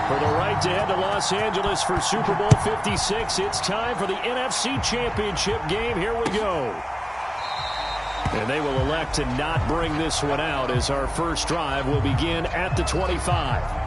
For the right to head to Los Angeles for Super Bowl 56, it's time for the NFC Championship game. Here we go. And they will elect to not bring this one out as our first drive will begin at the 25.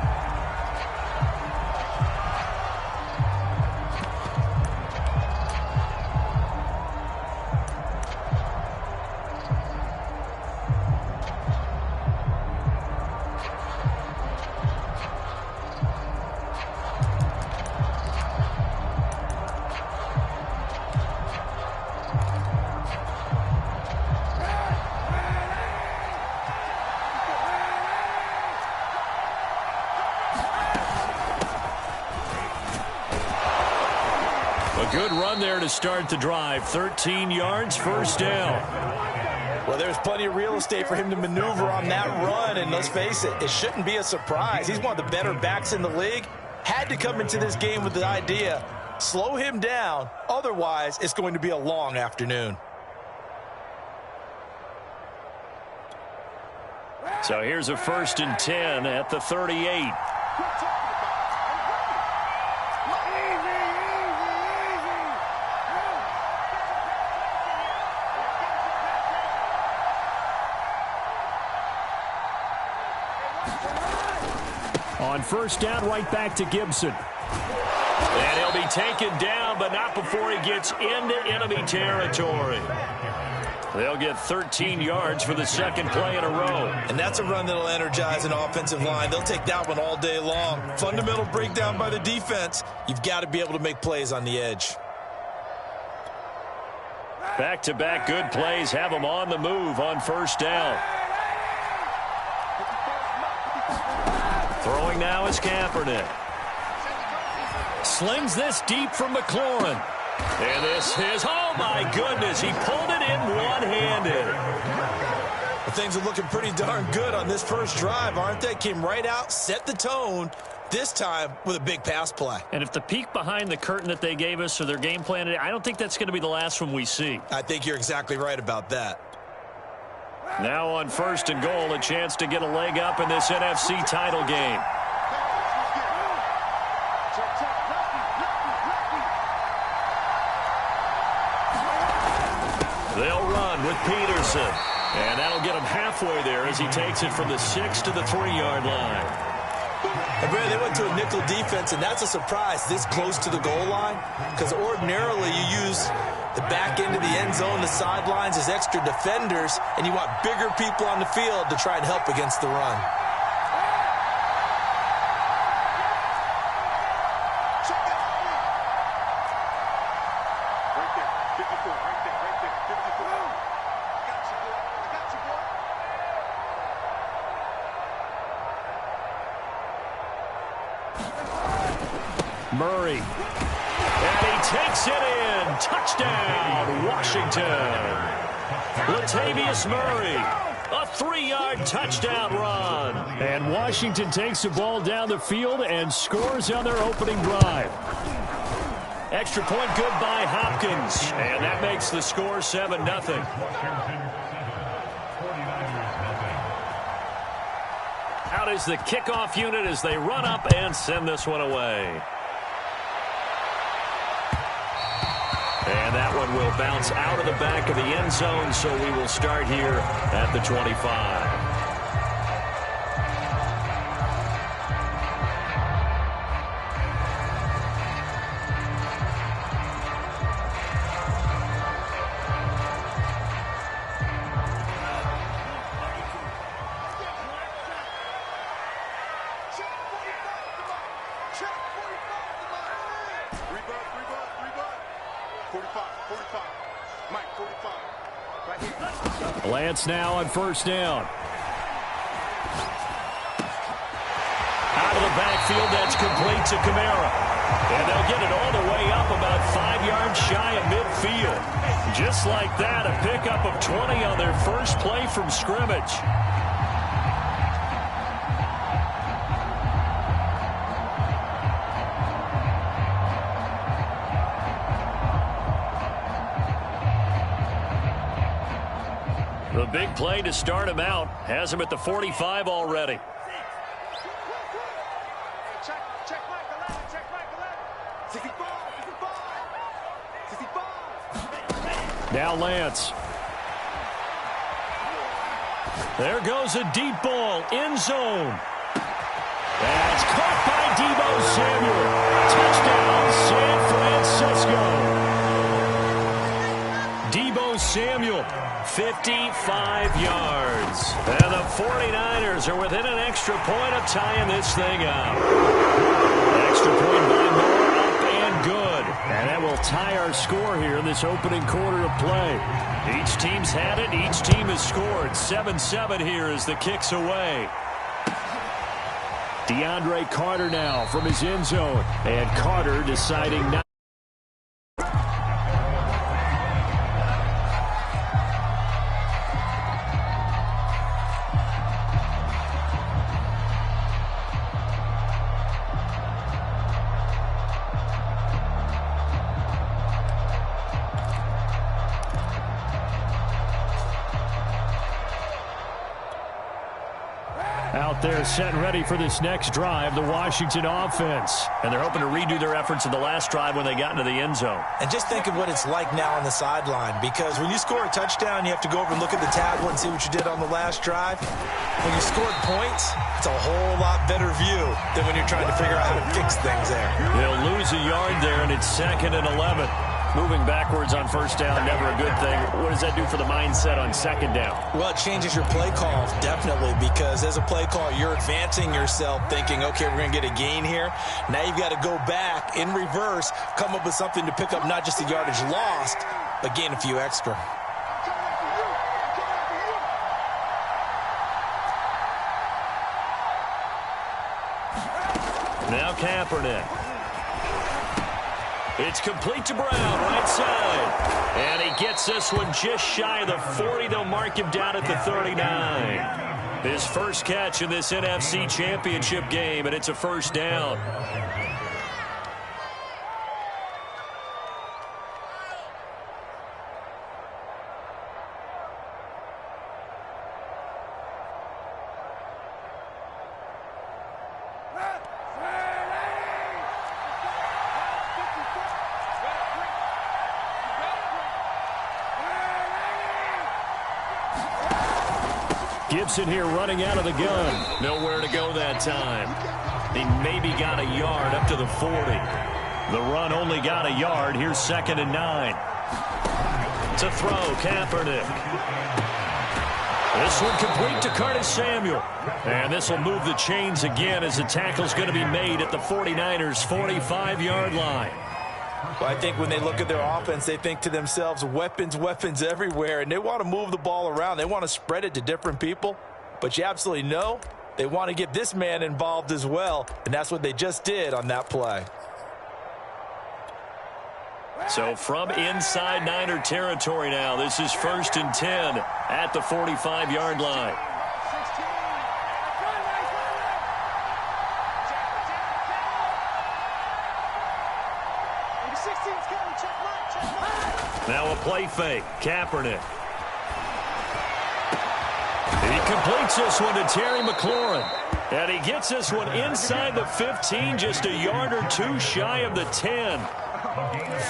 Good run there to start the drive. 13 yards, first down. Well, there's plenty of real estate for him to maneuver on that run, and let's face it, it shouldn't be a surprise. He's one of the better backs in the league. Had to come into this game with the idea, slow him down, otherwise it's going to be a long afternoon. So here's a 1st and 10 at the 38. On 1st down, right back to Gibson. And he'll be taken down, but not before he gets into enemy territory. They'll get 13 yards for the second play in a row. And that's a run that'll energize an offensive line. They'll take that one all day long. Fundamental breakdown by the defense. You've got to be able to make plays on the edge. Back-to-back good plays have them on the move on 1st down. Throwing now is Kaepernick. Slings this deep from McLaurin. And this is, oh my goodness, he pulled it in one-handed. Well, things are looking pretty darn good on this first drive, aren't they? Came right out, set the tone, this time with a big pass play. And if the peek behind the curtain that they gave us or their game plan, I don't think that's going to be the last one we see. I think you're exactly right about that. Now on 1st and goal, a chance to get a leg up in this NFC title game. They'll run with Peterson. And that'll get him halfway there as he takes it from the 6 to the 3-yard line. And Brad, they went to a nickel defense, and that's a surprise this close to the goal line, because ordinarily you use the back end of the end zone, the sidelines as extra defenders, and you want bigger people on the field to try and help against the run. Murray. And he takes it in. Touchdown, Washington. Latavius Murray. A 3-yard touchdown run. And Washington takes the ball down the field and scores on their opening drive. Extra point good by Hopkins. And that makes the score 7-0. Out is the kickoff unit as they run up and send this one away. And that one will bounce out of the back of the end zone, so we will start here at the 25. Lance now on 1st down. Out of the backfield, that's complete to Kamara. And they'll get it all the way up about 5 yards shy of midfield. Just like that, a pickup of 20 on their first play from scrimmage. The big play to start him out has him at the 45 already. Now Lance. There goes a deep ball, end zone. That's caught by Deebo Samuel. Touchdown, San Francisco. Deebo Samuel, 55 yards. And the 49ers are within an extra point of tying this thing up. Extra point by Moore, up and good. And that will tie our score here in this opening quarter of play. Each team's had it. Each team has scored. 7-7 here as the kick's away. DeAndre Carter now from his end zone. And Carter deciding not. Out there set and ready for this next drive, the Washington offense. And they're hoping to redo their efforts in the last drive when they got into the end zone. And just think of what it's like now on the sideline, because when you score a touchdown, you have to go over and look at the tablet and see what you did on the last drive. When you scored points, it's a whole lot better view than when you're trying to figure out how to fix things there. They'll lose a yard there, and it's 2nd and 11. Moving backwards on first down, never a good thing. What does that do for the mindset on second down? Well, it changes your play calls, definitely, because as a play call, you're advancing yourself thinking, okay, we're going to get a gain here. Now you've got to go back in reverse, come up with something to pick up not just the yardage lost, but gain a few extra. Now Kaepernick. It's complete to Brown, right side. And he gets this one just shy of the 40. They'll mark him down at the 39. His first catch in this NFC Championship game, and it's a first down. Gibson here running out of the gun. Nowhere to go that time. He maybe got a yard up to the 40. The run only got a yard. Here's 2nd and 9. To throw, Kaepernick. This one complete to Curtis Samuel. And this will move the chains again as the tackle's going to be made at the 49ers' 45-yard line. Well, I think when they look at their offense, they think to themselves, weapons, weapons everywhere, and they want to move the ball around. They want to spread it to different people, but you absolutely know they want to get this man involved as well, and that's what they just did on that play. So from inside Niner territory now, this is 1st and 10 at the 45-yard line. Now a play fake. Kaepernick. He completes this one to Terry McLaurin. And he gets this one inside the 15, just a yard or two shy of the 10.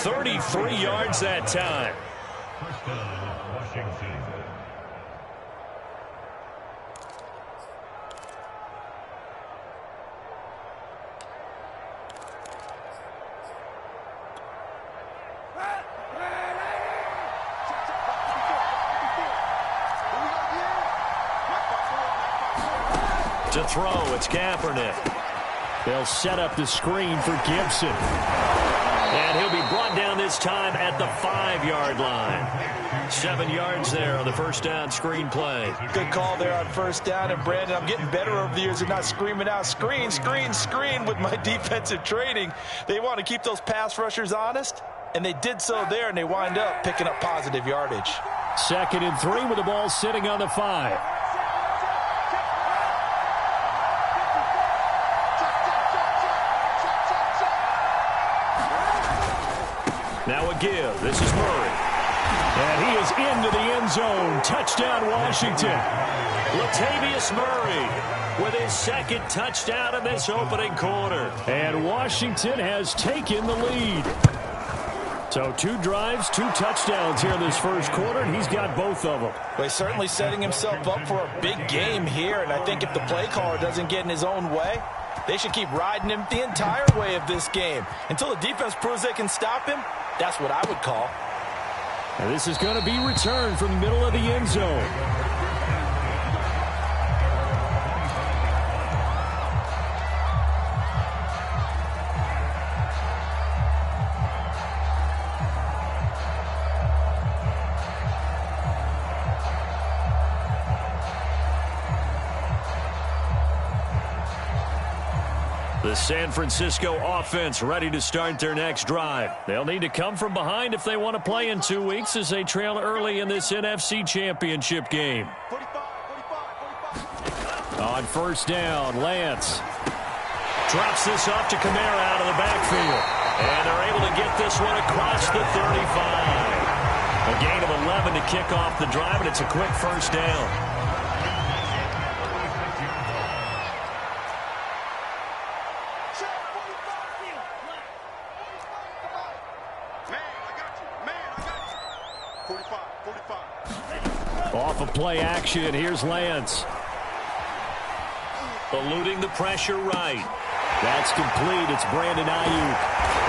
33 yards that time. To throw, it's Kaepernick. They'll set up the screen for Gibson. And he'll be brought down this time at the 5-yard line. 7 yards there on the first down screen play. Good call there on first down. And, Brandon, I'm getting better over the years of not screaming out, screen, screen, screen with my defensive training. They want to keep those pass rushers honest, and they did so there, and they wind up picking up positive yardage. 2nd and 3 with the ball sitting on the 5. Now a give. This is Murray. And he is into the end zone. Touchdown, Washington. Latavius Murray with his second touchdown in this opening quarter. And Washington has taken the lead. So 2 drives, 2 touchdowns here in this first quarter, and he's got both of them. Well, he's certainly setting himself up for a big game here, and I think if the play caller doesn't get in his own way, they should keep riding him the entire way of this game. Until the defense proves they can stop him, that's what I would call. And this is going to be returned from the middle of the end zone. The San Francisco offense ready to start their next drive. They'll need to come from behind if they want to play in 2 weeks as they trail early in this NFC Championship game. On first down, Lance drops this off to Kamara out of the backfield. And they're able to get this one across the 35. A gain of 11 to kick off the drive, and it's a quick first down. Off of play action, here's Lance. Eluding the pressure right. That's complete. It's Brandon Ayuk.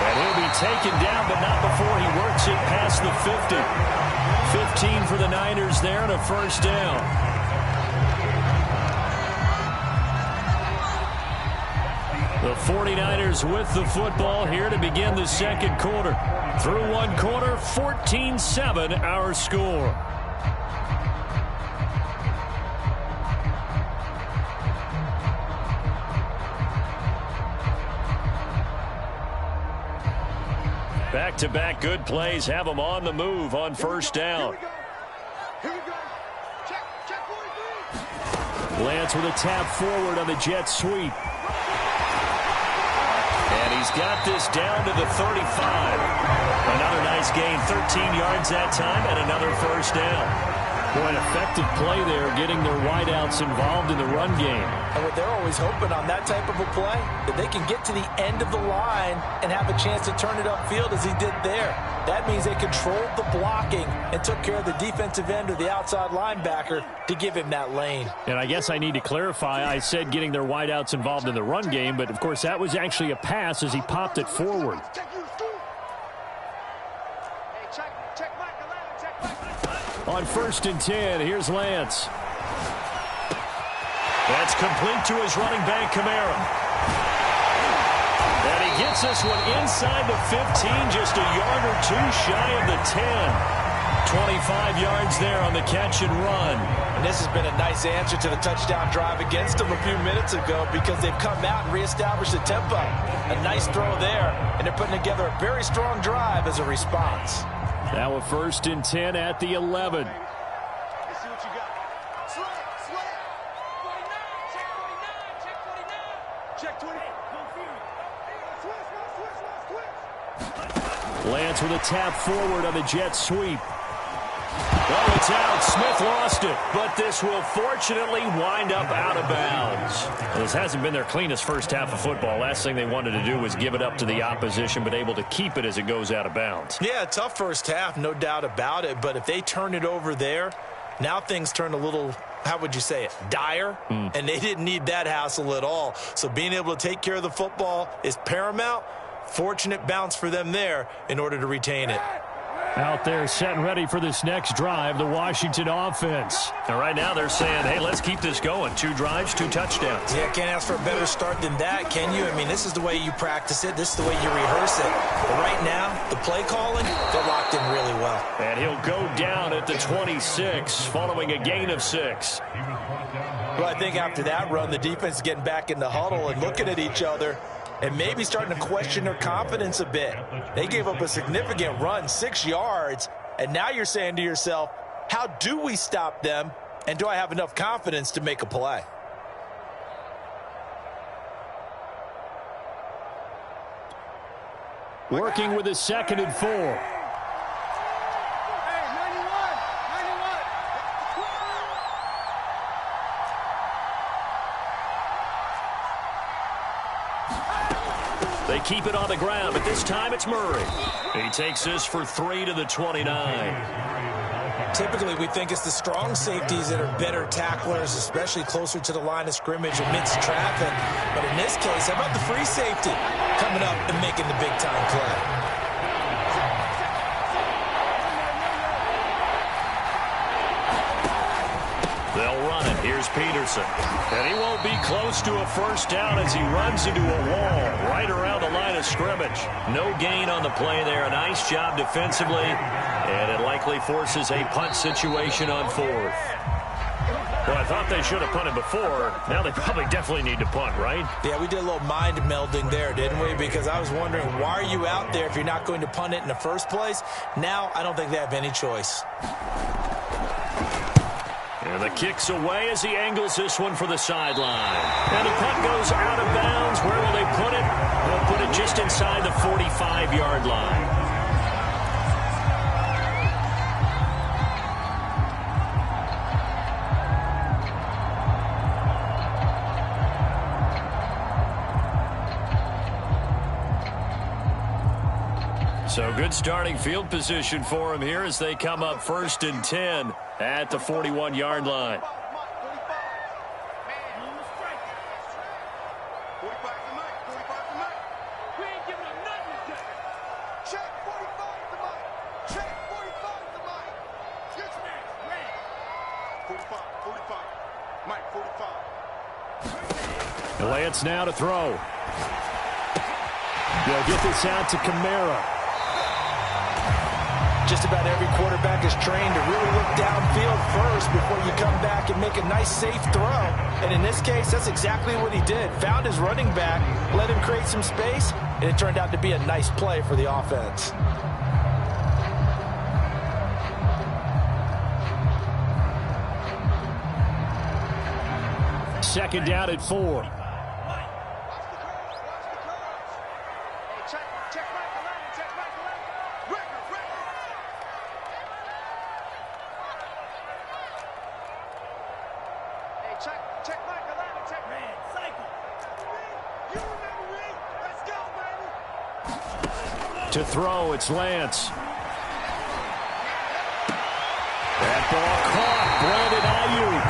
And he'll be taken down, but not before he works it past the 50. 15 for the Niners there and a first down. The 49ers with the football here to begin the second quarter. Through one quarter, 14-7 our score. Back-to-back good plays have them on the move on first down. Lance with a tap forward on the jet sweep. And he's got this down to the 35. Another nice gain, 13 yards that time, and another first down. Boy, an effective play there, getting their wideouts involved in the run game. And what they're always hoping on that type of a play, that they can get to the end of the line and have a chance to turn it upfield as he did there. That means they controlled the blocking and took care of the defensive end or the outside linebacker to give him that lane. And I guess I need to clarify, I said getting their wideouts involved in the run game, but of course that was actually a pass as he popped it forward. On first and 10, here's Lance. That's complete to his running back, Kamara. And he gets this one inside the 15, just a yard or two shy of the 10. 25 yards there on the catch and run. And this has been a nice answer to the touchdown drive against them a few minutes ago because they've come out and reestablished the tempo. A nice throw there, and they're putting together a very strong drive as a response. Now a first and 10 at the 11. Lance with a tap forward on the jet sweep. Well, it's out. Smith lost it, but this will fortunately wind up out of bounds. Well, this hasn't been their cleanest first half of football. Last thing they wanted to do was give it up to the opposition, but able to keep it as it goes out of bounds. Yeah, tough first half, no doubt about it, but if they turn it over there, now things turn a little, how would you say it, dire, and they didn't need that hassle at all. So being able to take care of the football is paramount. Fortunate bounce for them there in order to retain it. Out there set and ready for this next drive, the Washington offense. And right now they're saying, hey, let's keep this going. 2 drives, 2 touchdowns. Yeah, can't ask for a better start than that, can you? I mean, this is the way you practice it. This is the way you rehearse it. But right now, the play calling, they're locked in really well. And he'll go down at the 26 following a gain of 6. Well, I think after that run, the defense is getting back in the huddle and looking at each other and maybe starting to question their confidence a bit. They gave up a significant run, 6 yards, and now you're saying to yourself, how do we stop them, and do I have enough confidence to make a play? Working with a 2nd and 4. They keep it on the ground, but this time it's Murray. He takes this for 3 to the 29. Typically, we think it's the strong safeties that are better tacklers, especially closer to the line of scrimmage amidst traffic. But in this case, how about the free safety coming up and making the big-time play? They'll run it. Here's Peterson. And he won't be close to a first down as he runs into a wall right around the line of scrimmage. No gain on the play there. A nice job defensively. And it likely forces a punt situation on 4th. Well, I thought they should have punted before. Now they probably definitely need to punt, right? Yeah, we did a little mind melding there, didn't we? Because I was wondering, why are you out there if you're not going to punt it in the first place? Now, I don't think they have any choice. And the kick's away as he angles this one for the sideline. And the punt goes out of bounds. Where will they put it? They'll put it just inside the 45-yard line. So good starting field position for him here as they come up 1st and 10 at the 41-yard line. Lance now to throw. They'll get this out to Kamara. Just about every quarterback is trained to really look downfield first before you come back and make a nice, safe throw. And in this case, that's exactly what he did. Found his running back, let him create some space, and it turned out to be a nice play for the offense. Second down at 4. To throw, it's Lance. That ball caught. Brandon Ayuk.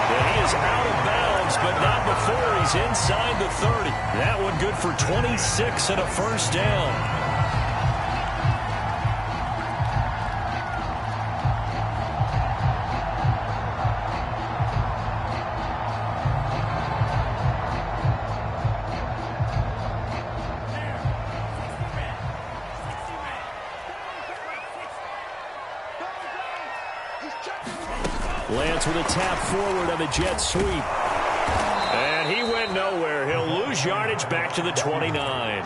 And he is out of bounds, but not before he's inside the 30. That one good for 26 and a first down. Lance with a tap forward on the jet sweep. And he went nowhere. He'll lose yardage back to the 29.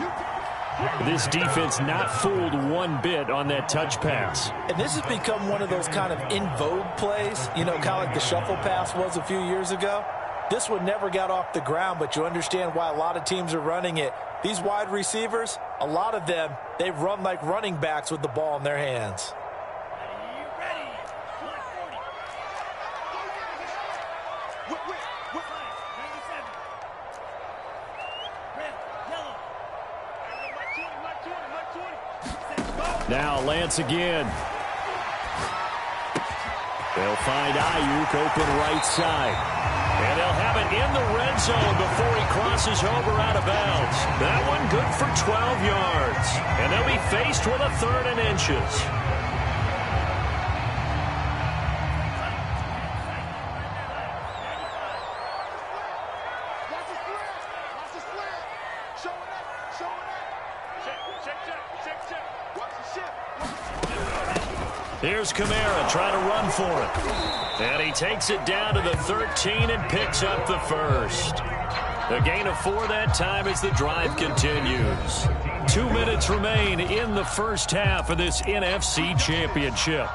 This defense not fooled one bit on that touch pass. And this has become one of those kind of in vogue plays, you know, kind of like the shuffle pass was a few years ago. This one never got off the ground, but you understand why a lot of teams are running it. These wide receivers, a lot of them, they run like running backs with the ball in their hands. Now Lance again. They'll find Ayuk open right side. And they'll have it in the red zone before he crosses over out of bounds. That one good for 12 yards. And they'll be faced with a 3rd and inches. Here's Kamara trying to run for it. And he takes it down to the 13 and picks up the first. A gain of 4 that time as the drive continues. 2 minutes remain in the first half of this NFC Championship.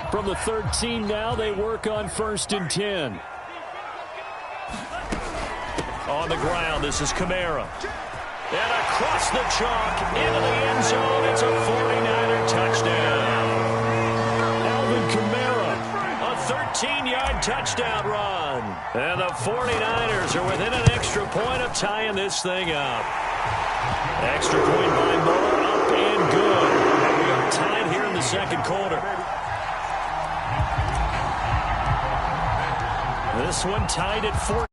From the 13 now, they work on 1st and 10. On the ground, this is Kamara. And across the chalk, into the end zone, it's a 49er touchdown. Alvin Kamara, a 14-yard touchdown run. And the 49ers are within an extra point of tying this thing up. Extra point by Moore, up and good. And we are tied here in the second quarter. This one tied at 4.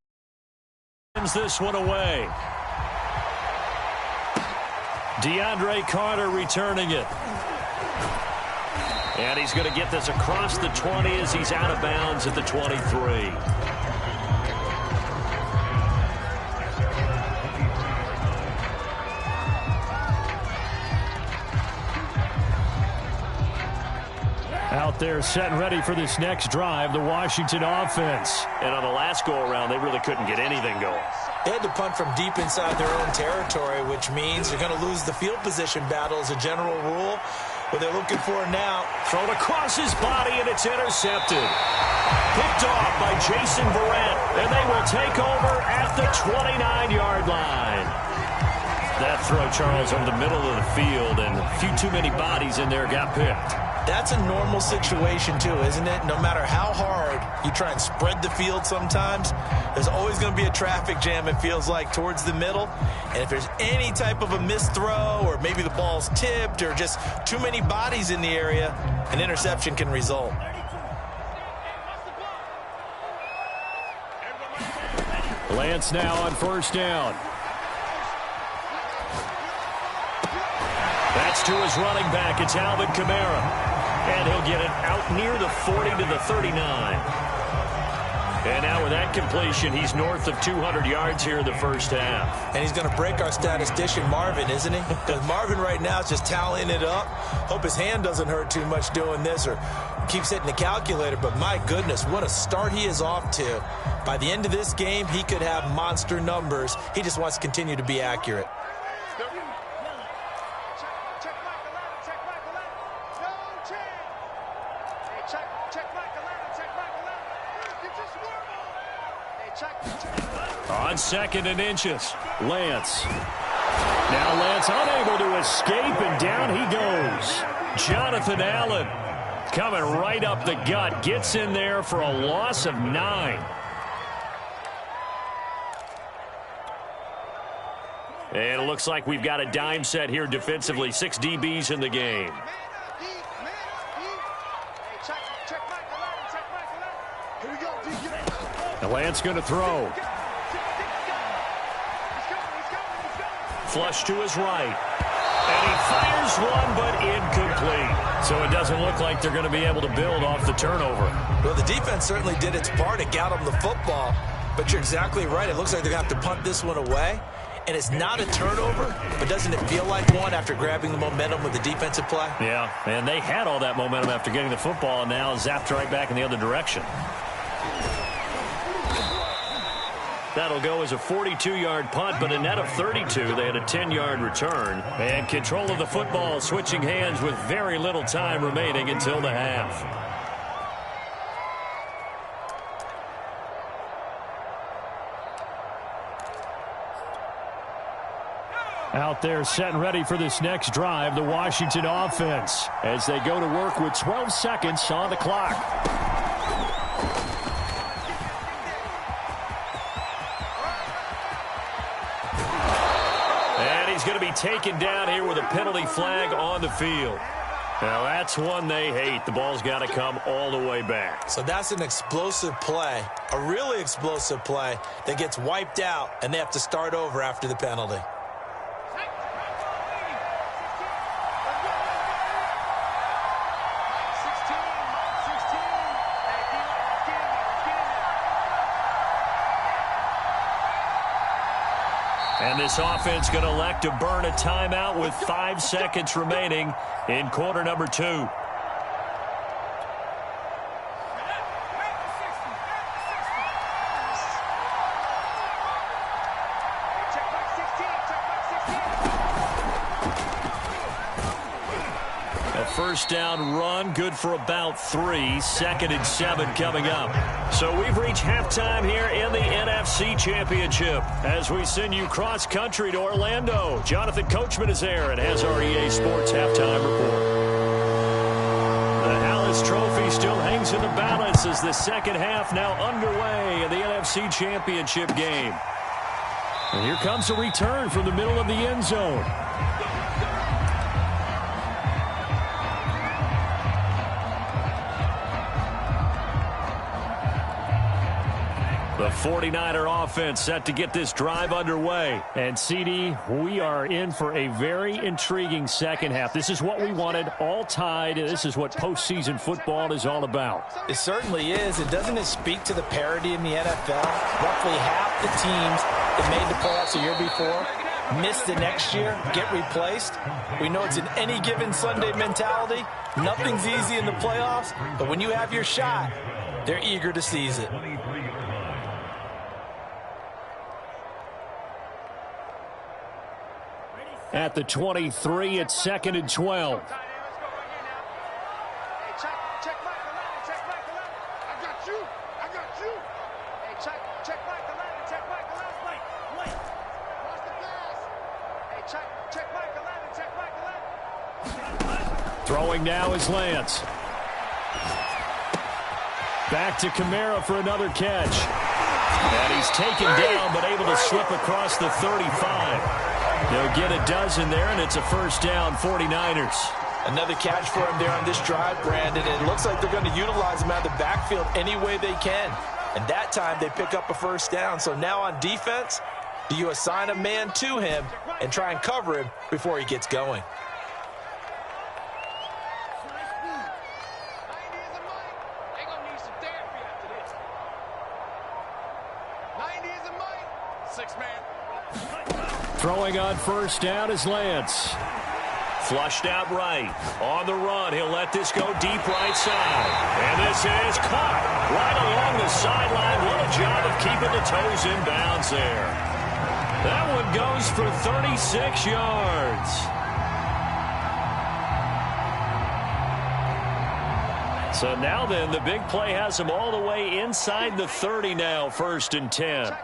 This one away. DeAndre Carter returning it. And he's going to get this across the 20 as he's out of bounds at the 23. Out there set and ready for this next drive, the Washington offense. And on the last go-around, they really couldn't get anything going. They had to punt from deep inside their own territory, which means they're going to lose the field position battle as a general rule. What they're looking for now. Thrown across his body, and it's intercepted. Picked off by Jason Verrett, and they will take over at the 29-yard line. That throw, Charles, over the middle of the field, and a few too many bodies in there got picked. That's a normal situation, too, isn't it? No matter how hard you try and spread the field sometimes, there's always going to be a traffic jam, it feels like, towards the middle. And if there's any type of a missed throw or maybe the ball's tipped or just too many bodies in the area, an interception can result. Lance now on first down. That's to his running back. It's Alvin Kamara. And he'll get it out near the 40 to the 39. And now with that completion, he's north of 200 yards here in the first half. And he's going to break our statistician, Marvin, isn't he? Because Marvin right now is just tallying it up. Hope his hand doesn't hurt too much doing this or keeps hitting the calculator. But my goodness, what a start he is off to. By the end of this game, he could have monster numbers. He just wants to continue to be accurate. On second and inches, Lance. Now Lance unable to escape, and down he goes. Jonathan Allen coming right up the gut. Gets in there for a loss of 9. And it looks like we've got a dime set here defensively. 6 DBs in the game. And Lance going to throw. Flush to his right. And he fires one, but incomplete. So it doesn't look like they're going to be able to build off the turnover. Well, the defense certainly did its part to get them the football. But you're exactly right. It looks like they're going to have to punt this one away. And it's not a turnover, but doesn't it feel like one after grabbing the momentum with the defensive play? Yeah, and they had all that momentum after getting the football, and now zapped right back in the other direction. That'll go as a 42-yard punt, but a net of 32. They had a 10-yard return. And control of the football, switching hands with very little time remaining until the half. Out there set and ready for this next drive, the Washington offense, as they go to work with 12 seconds on the clock. He's going to be taken down here with a penalty flag on the field. Now, that's one they hate. The ball's got to come all the way back. So that's an explosive play, a really explosive play that gets wiped out, and they have to start over after the penalty. And this offense going to elect to burn a timeout with 5 seconds remaining in quarter number 2. A first down run, good for about 3. 2nd and 7 coming up. So we've reached halftime here in the NFC Championship as we send you cross-country to Orlando. Jonathan Coachman is there and has our EA Sports Halftime Report. The this trophy still hangs in the balance as the second half now underway in the NFC Championship game. And here comes a return from the middle of the end zone. The 49er offense set to get this drive underway. And, CD, we are in for a very intriguing second half. This is what we wanted, all tied. This is what postseason football is all about. It certainly is. And doesn't it speak to the parity in the NFL? Roughly half the teams that made the playoffs the year before miss the next year, get replaced. We know it's an any given Sunday mentality. Nothing's easy in the playoffs. But when you have your shot, they're eager to seize it. At the 23, it's 2nd and 12. Throwing now is Lance. Back to Kamara for another catch. And he's taken down but able to slip across the 35. They'll get a dozen there, and it's a first down, 49ers. Another catch for him there on this drive, Brandon. It looks like they're going to utilize him out of the backfield any way they can. And that time they pick up a first down. So now on defense, do you assign a man to him and try and cover him before he gets going? Throwing on first down is Lance. Flushed out right. On the run, he'll let this go deep right side. And this is caught right along the sideline. What a job of keeping the toes in bounds there. That one goes for 36 yards. So now then, the big play has him all the way inside the 30 now, 1st and 10.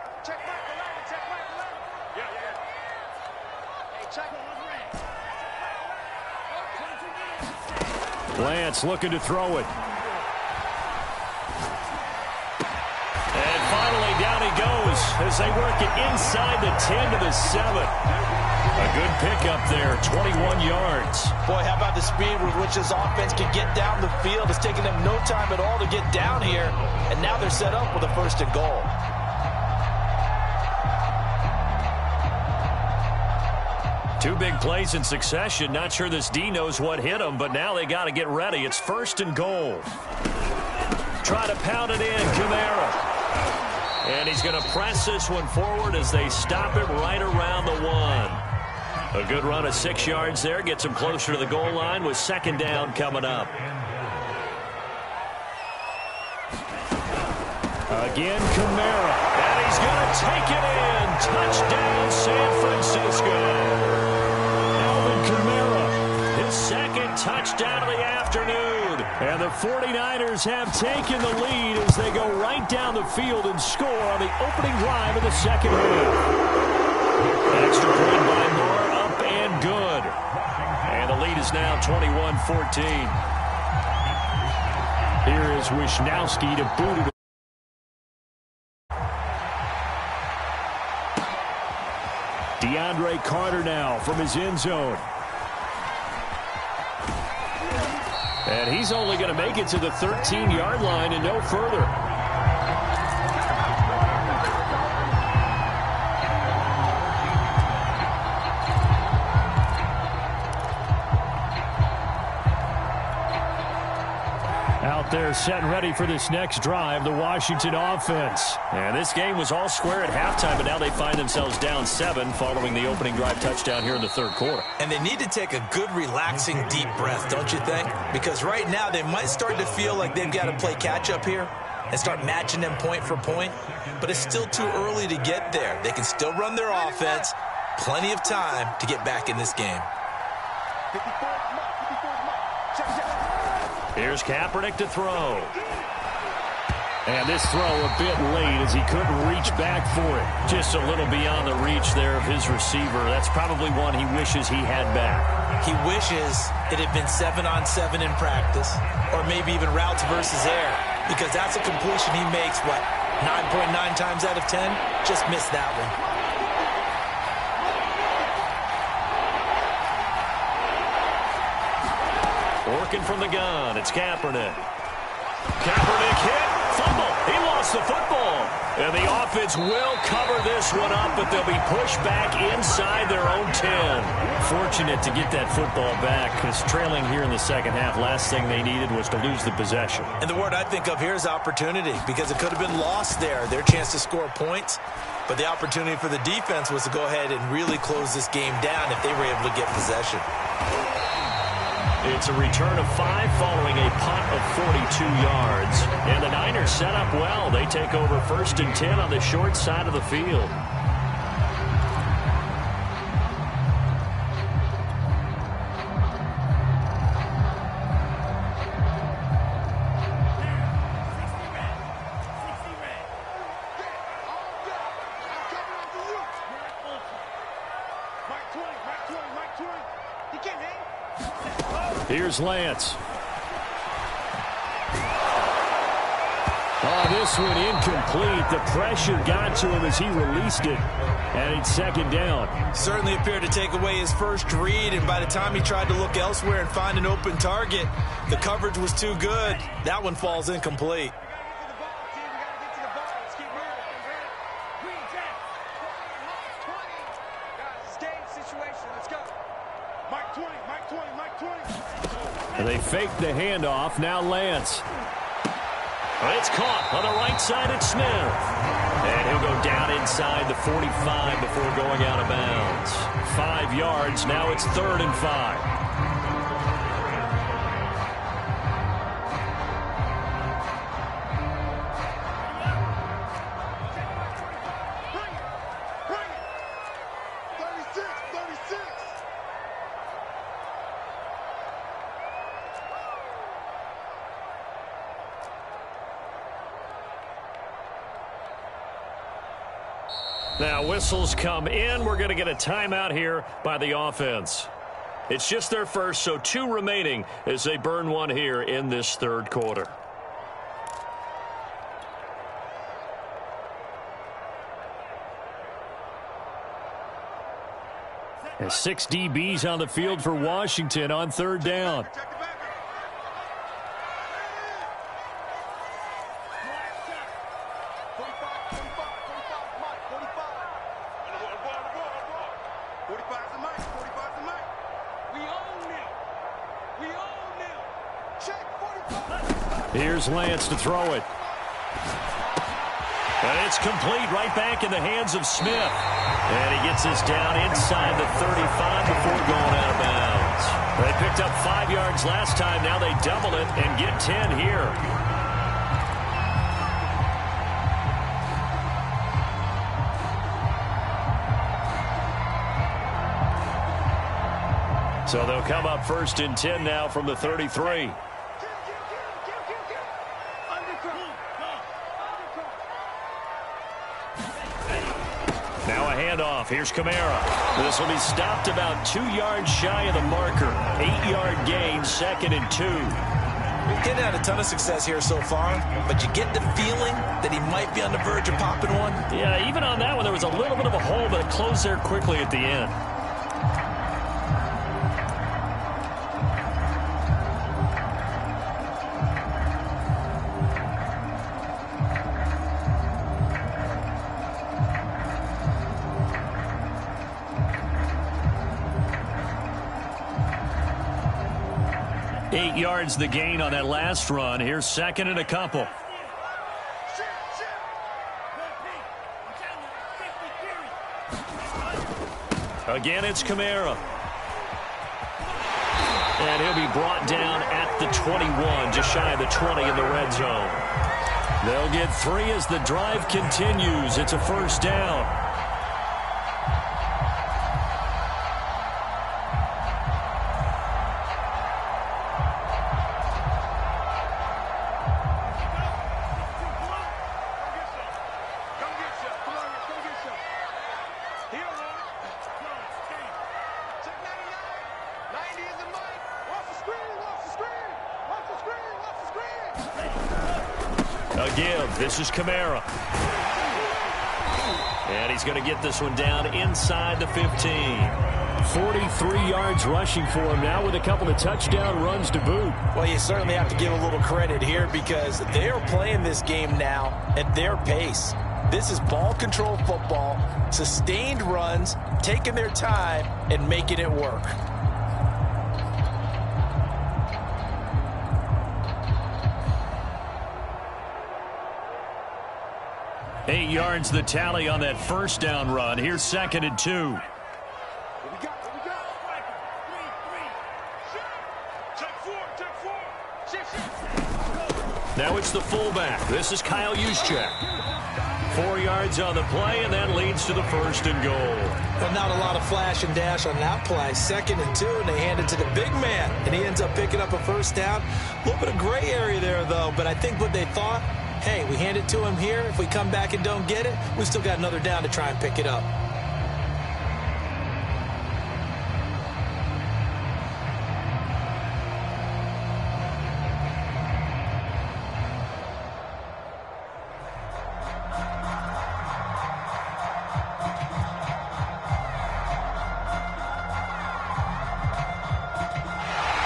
Lance looking to throw it. And finally down he goes as they work it inside the 10 to the 7. A good pickup there, 21 yards. Boy, how about the speed with which this offense can get down the field? It's taken them no time at all to get down here. And now they're set up with a 1st and goal. Two big plays in succession. Not sure this D knows what hit him, but now they got to get ready. It's 1st and goal. Try to pound it in, Kamara. And he's going to press this one forward as they stop it right around the 1. A good run of 6 yards there. Gets him closer to the goal line with 2nd down coming up. Again, Kamara. And he's going to take it in. Touchdown, San Francisco. Kamara, his 2nd touchdown of the afternoon. And the 49ers have taken the lead as they go right down the field and score on the opening drive of the second half. Extra point by Moore, up and good. And the lead is now 21-14. Here is Wisnowski to boot it. DeAndre Carter now from his end zone. And he's only going to make it to the 13-yard line and no further. Out there set and ready for this next drive, the Washington offense. And this game was all square at halftime, but now they find themselves down 7 following the opening drive touchdown here in the 3rd quarter. And they need to take a good, relaxing, deep breath, don't you think? Because right now they might start to feel like they've got to play catch-up here and start matching them point for point. But it's still too early to get there. They can still run their offense. Plenty of time to get back in this game. Here's Kaepernick to throw. And this throw a bit late as he couldn't reach back for it. Just a little beyond the reach there of his receiver. That's probably one he wishes he had back. He wishes it had been 7-on-7 in practice, or maybe even routes versus air, because that's a completion he makes, 9.9 times out of 10? Just missed that one. Working from the gun, it's Kaepernick. Kaepernick hit, fumble. He lost the football. And the offense will cover this one up, but they'll be pushed back inside their own 10. Fortunate to get that football back, because trailing here in the second half, last thing they needed was to lose the possession. And the word I think of here is opportunity, because it could have been lost there, their chance to score points. But the opportunity for the defense was to go ahead and really close this game down if they were able to get possession. It's a return of 5 following a punt of 42 yards. And the Niners set up well. They take over 1st and 10 on the short side of the field. Here's Lance. Oh, this one incomplete. The pressure got to him as he released it. And it's 2nd down. Certainly appeared to take away his first read, and by the time he tried to look elsewhere and find an open target, the coverage was too good. That one falls incomplete. They fake the handoff. Now Lance. It's caught on the right side at Smith. And he'll go down inside the 45 before going out of bounds. 5 yards. Now it's 3rd and 5. Now whistles come in. We're going to get a timeout here by the offense. It's just their first, so 2 remaining as they burn one here in this 3rd quarter. And 6 DBs on the field for Washington on 3rd down. Here's Lance to throw it. And it's complete right back in the hands of Smith. And he gets this down inside the 35 before going out of bounds. They picked up 5 yards last time. Now they double it and get 10 here. So they'll come up 1st and 10 now from the 33. Now a handoff. Here's Kamara. This will be stopped about 2 yards shy of the marker. 8-yard gain, 2nd and 2. Getting had a ton of success here so far, but you get the feeling that he might be on the verge of popping one. Yeah, even on that one, there was a little bit of a hole, but it closed there quickly at the end. Yards the gain on that last run. Here's 2nd and a couple. Again, it's Kamara. And he'll be brought down at the 21, just shy of the 20 in the red zone. They'll get 3 as the drive continues. It's a 1st down. give. This is Kamara. And he's going to get this one down inside the 15. 43 yards rushing for him now with a couple of touchdown runs to boot. Well, you certainly have to give a little credit here because they are playing this game now at their pace. This is ball control football, sustained runs, taking their time and making it work. Eight yards the tally on that first down run. Here's 2nd and 2. Now it's the fullback. This is Kyle Juszczyk. 4 yards on the play, and that leads to the 1st and goal. Well, not a lot of flash and dash on that play. 2nd and 2, and they hand it to the big man, and he ends up picking up a first down. A little bit of gray area there, though, but I think what they thought, hey, we hand it to him here. If we come back and don't get it, we still got another down to try and pick it up.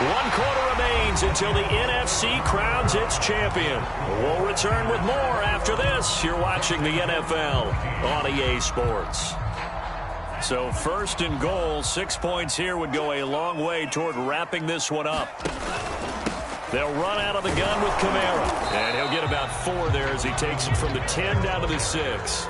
One quarter remains until the NFC crowns its champion. We'll return with more after this. You're watching the NFL on EA Sports. So 1st and goal, 6 points here would go a long way toward wrapping this one up. They'll run out of the gun with Kamara. And he'll get about 4 there as he takes it from the 10 down to the 6.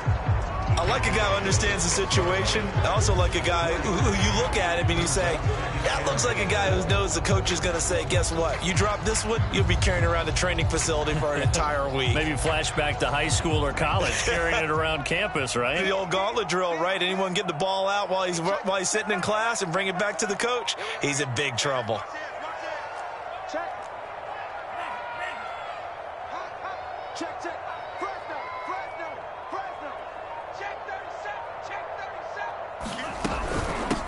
I like a guy who understands the situation. I also like a guy who you look at him and you say, that looks like a guy who knows the coach is going to say, guess what? You drop this one, you'll be carrying around the training facility for an entire week. Maybe flashback to high school or college, carrying it around campus, right? The old gauntlet drill, right? Anyone get the ball out while he's sitting in class and bring it back to the coach? He's in big trouble.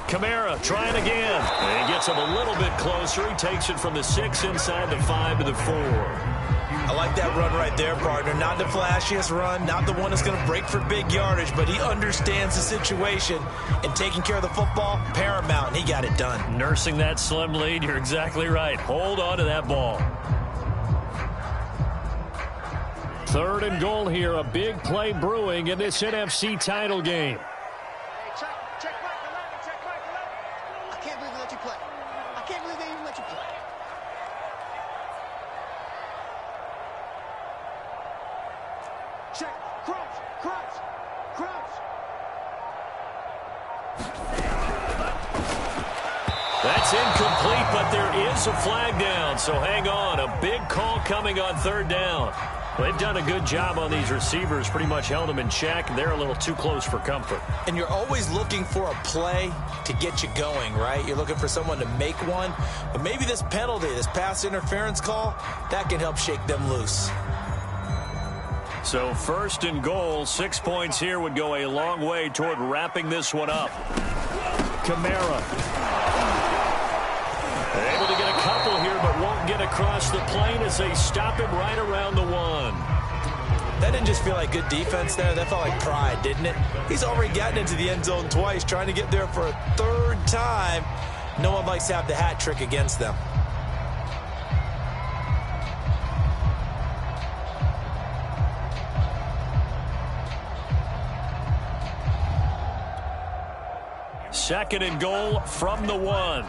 Kamara trying again. And he gets him a little bit closer. He takes it from the 6 inside the 5 to the 4. I like that run right there, partner. Not the flashiest run, not the one that's going to break for big yardage, but he understands the situation, and taking care of the football, paramount, and he got it done. Nursing that slim lead, you're exactly right. Hold on to that ball. 3rd and goal here, a big play brewing in this NFC title game. That's incomplete, but there is a flag down, so hang on. A big call coming on 3rd down. Well, they've done a good job on these receivers, pretty much held them in check, and they're a little too close for comfort. And you're always looking for a play to get you going, right? You're looking for someone to make one. But maybe this penalty, this pass interference call, that can help shake them loose. So 1st and goal, 6 points here would go a long way toward wrapping this one up. Kamara. Able to get a couple here, but won't get across the plane as they stop him right around the 1. That didn't just feel like good defense there. That felt like pride, didn't it? He's already gotten into the end zone twice, trying to get there for a 3rd time. No one likes to have the hat trick against them. Second and goal from the 1.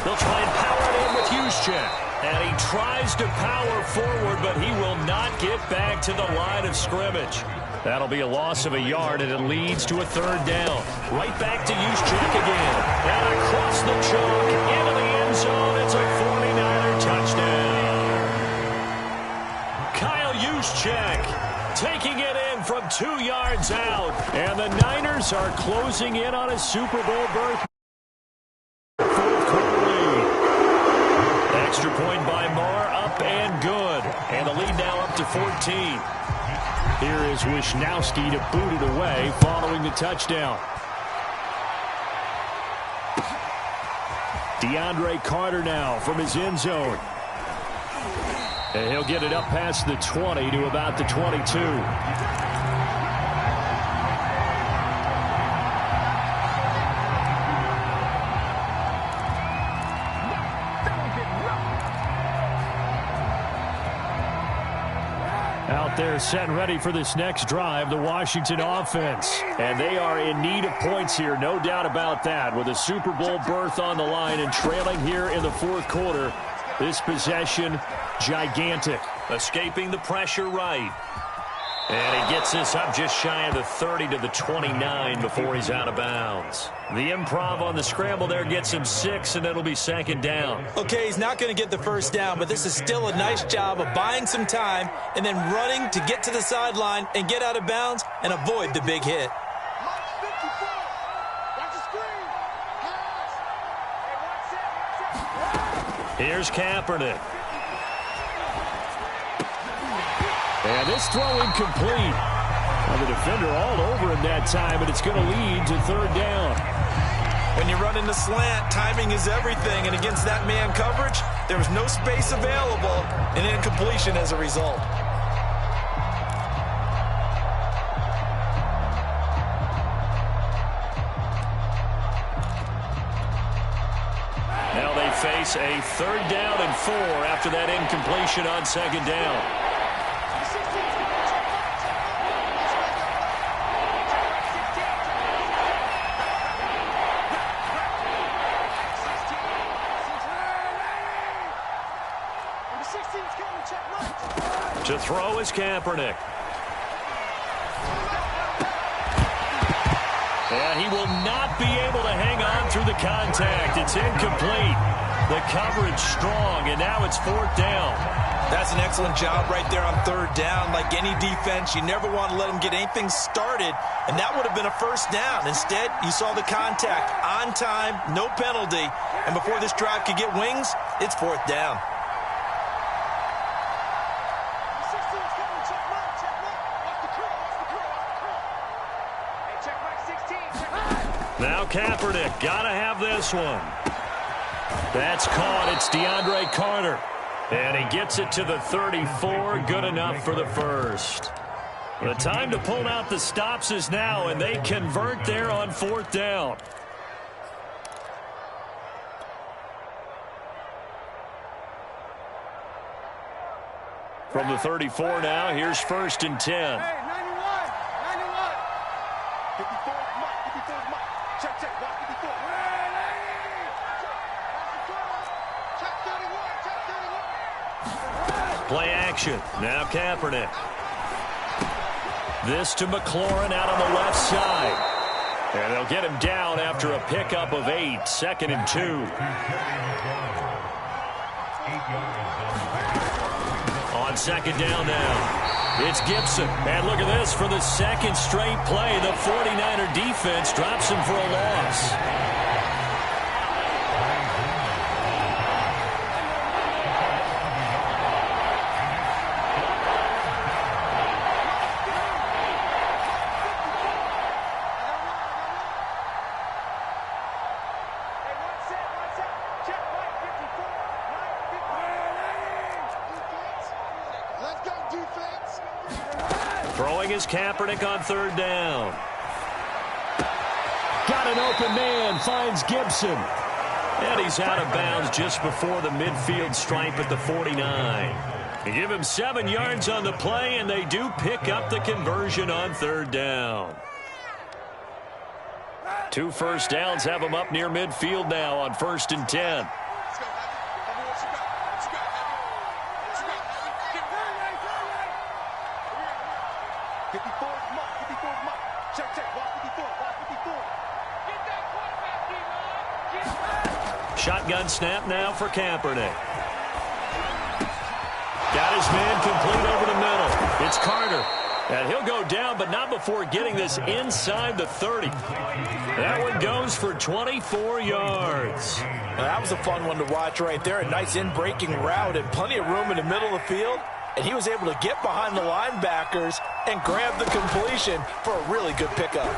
They'll try and power it in with Juszczyk. And he tries to power forward, but he will not get back to the line of scrimmage. That'll be a loss of a yard, and it leads to a 3rd down. Right back to Juszczyk again. And across the chalk, into the end zone. It's a 49er touchdown. Kyle Juszczyk taking it in from 2 yards out. And the Niners are closing in on a Super Bowl berth. Extra point by Marr, up and good. And the lead now up to 14. Here is Wisnowski to boot it away following the touchdown. DeAndre Carter now from his end zone. And he'll get it up past the 20 to about the 22. Out there set and ready for this next drive, the Washington offense. And they are in need of points here, no doubt about that. With a Super Bowl berth on the line and trailing here in the fourth quarter, this possession, gigantic. Escaping the pressure right. And he gets this up just shy of the 30 to the 29 before he's out of bounds. The improv on the scramble there gets him 6, and it'll be second down. Okay, he's not going to get the first down, but this is still a nice job of buying some time and then running to get to the sideline and get out of bounds and avoid the big hit. Here's Kaepernick. And this throw incomplete. Well, the defender all over him that time, and it's going to lead to third down. When you run into slant, timing is everything, and against that man coverage, there was no space available, and incompletion as a result. Now they face a third down and 4 after that incompletion on second down. To throw is Kaepernick. And he will not be able to hang on through the contact. It's incomplete. The coverage strong, and now it's fourth down. That's an excellent job right there on third down. Like any defense, you never want to let them get anything started, and that would have been a first down. Instead, you saw the contact on time, no penalty, and before this drive could get wings, it's fourth down. Now Kaepernick, gotta have this one. That's caught. It's DeAndre Carter. And he gets it to the 34. Good enough for the first. The time to pull out the stops is now, and they convert there on fourth down. From the 34 now, here's first and 10. Play action. Now Kaepernick. This to McLaurin out on the left side. And they'll get him down after a pickup of 8. Second and 2. On second down now. It's Gibson. And look at this for the second straight play. The 49er defense drops him for a loss. Throwing is Kaepernick on third down. Got an open man, finds Gibson. And he's out of bounds just before the midfield stripe at the 49. They give him 7 yards on the play, and they do pick up the conversion on third down. 2 first downs have him up near midfield now on first and 10. Shotgun snap now for Kaepernick. Got his man complete over the middle. It's Carter. And he'll go down, but not before getting this inside the 30. That one goes for 24 yards. Now, that was a fun one to watch right there. A nice in-breaking route and plenty of room in the middle of the field. And he was able to get behind the linebackers and grab the completion for a really good pickup.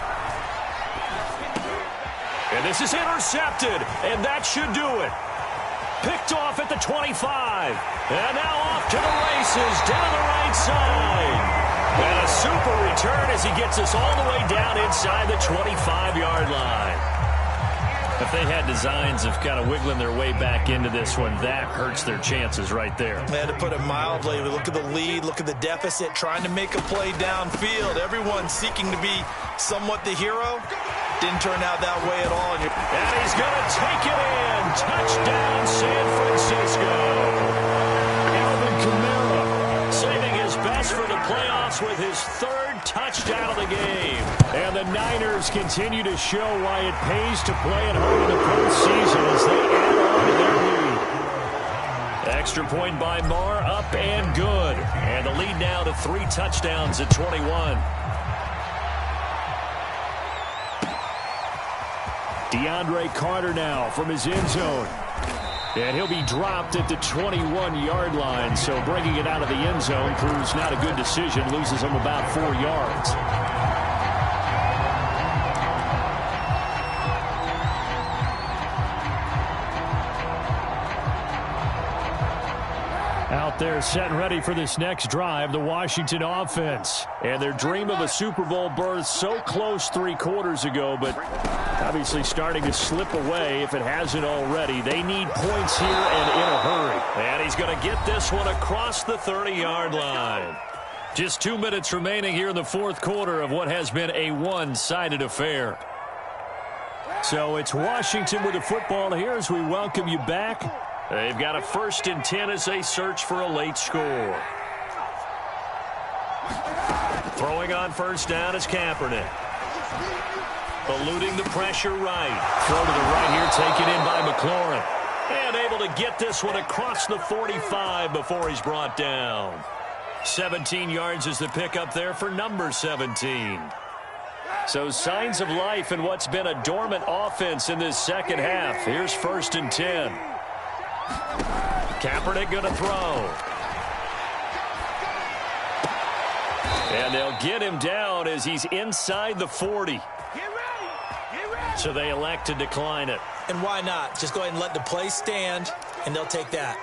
And this is intercepted, and that should do it. Picked off at the 25. And now off to the races down the right side. And a super return as he gets us all the way down inside the 25-yard line. If they had designs of kind of wiggling their way back into this one, that hurts their chances right there. They had to put it mildly. Look at the lead, look at the deficit, trying to make a play downfield. Everyone seeking to be somewhat the hero. Didn't turn out that way at all. And he's going to take it in. Touchdown, San Francisco. Alvin Kamara saving his best for the playoffs with his third touchdown of the game. And the Niners continue to show why it pays to play at home in the postseason as they add on to their lead. Extra point by Marr, up and good. And the lead now to 3 touchdowns at 21. DeAndre Carter now from his end zone. And he'll be dropped at the 21-yard line. So bringing it out of the end zone proves not a good decision. Loses him about 4 yards. Out there set and ready for this next drive, the Washington offense. And their dream of a Super Bowl berth so close 3 quarters ago, but obviously starting to slip away if it hasn't already. They need points here and in a hurry. And he's going to get this one across the 30-yard line. Just 2 minutes remaining here in the fourth quarter of what has been a one-sided affair. So it's Washington with the football here as we welcome you back. They've got a 1st and 10 as they search for a late score. Throwing on first down is Kaepernick. Eluding the pressure right. Throw to the right here, taken in by McLaurin. And able to get this one across the 45 before he's brought down. 17 yards is the pickup there for number 17. So signs of life in what's been a dormant offense in this second half. Here's 1st and 10. Kaepernick going to throw. And they'll get him down as he's inside the 40. So they elect to decline it. And why not? Just go ahead and let the play stand, and they'll take that.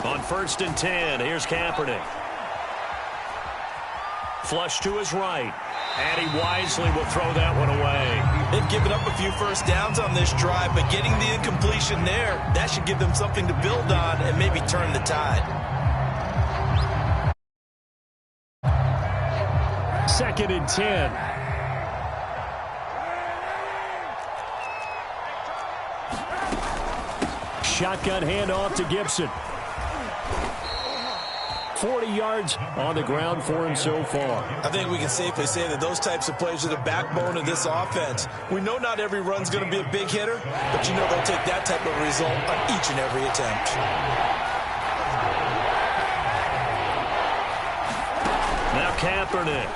On 1st and 10, here's Kaepernick. Flush to his right. And he wisely will throw that one away. They've given up a few first downs on this drive, but getting the incompletion there, that should give them something to build on and maybe turn the tide. 2nd and 10. Shotgun handoff to Gibson. 40 yards on the ground for him so far. I think we can safely say that those types of plays are the backbone of this offense. We know not every run's going to be a big hitter, but you know they'll take that type of result on each and every attempt. Now Kaepernick.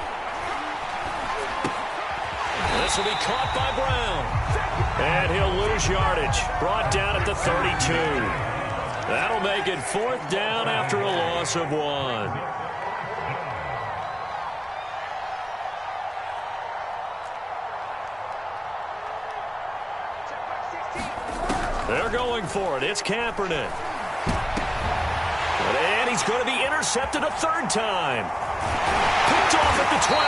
This will be caught by Brown. And he'll lose yardage. Brought down at the 32. That'll make it 4th down after a loss of 1. They're going for it. It's Kaepernick. And he's going to be intercepted a 3rd time. Picked off at the 12.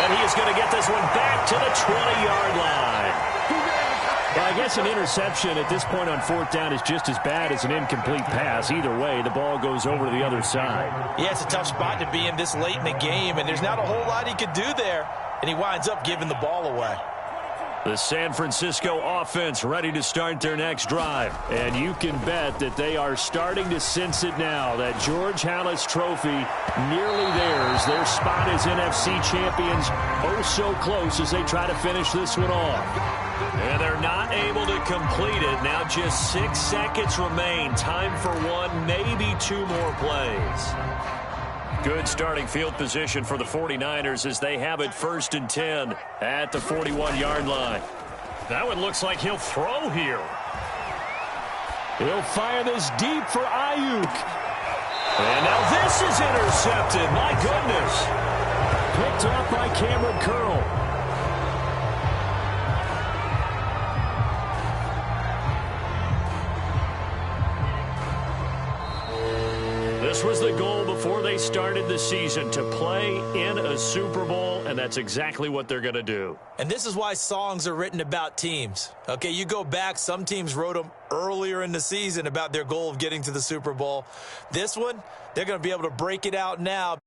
And he is going to get this one back to the 20-yard line. Well, I guess an interception at this point on 4th down is just as bad as an incomplete pass. Either way, the ball goes over to the other side. Yeah, it's a tough spot to be in this late in the game, and there's not a whole lot he could do there, and he winds up giving the ball away. The San Francisco offense ready to start their next drive. And you can bet that they are starting to sense it now. That George Halas trophy nearly theirs. Their spot as NFC champions oh so close as they try to finish this one off. And they're not able to complete it. Now just 6 seconds remain. Time for 1, maybe 2 more plays. Good starting field position for the 49ers as they have it 1st and 10 at the 41-yard line. That one looks like he'll throw here. He'll fire this deep for Ayuk. And now this is intercepted. My goodness. Picked off by Cameron Curl. This was the goal before they started the season, to play in a Super Bowl, and that's exactly what they're going to do. And this is why songs are written about teams. Okay, you go back, some teams wrote them earlier in the season about their goal of getting to the Super Bowl. This one, they're going to be able to break it out now.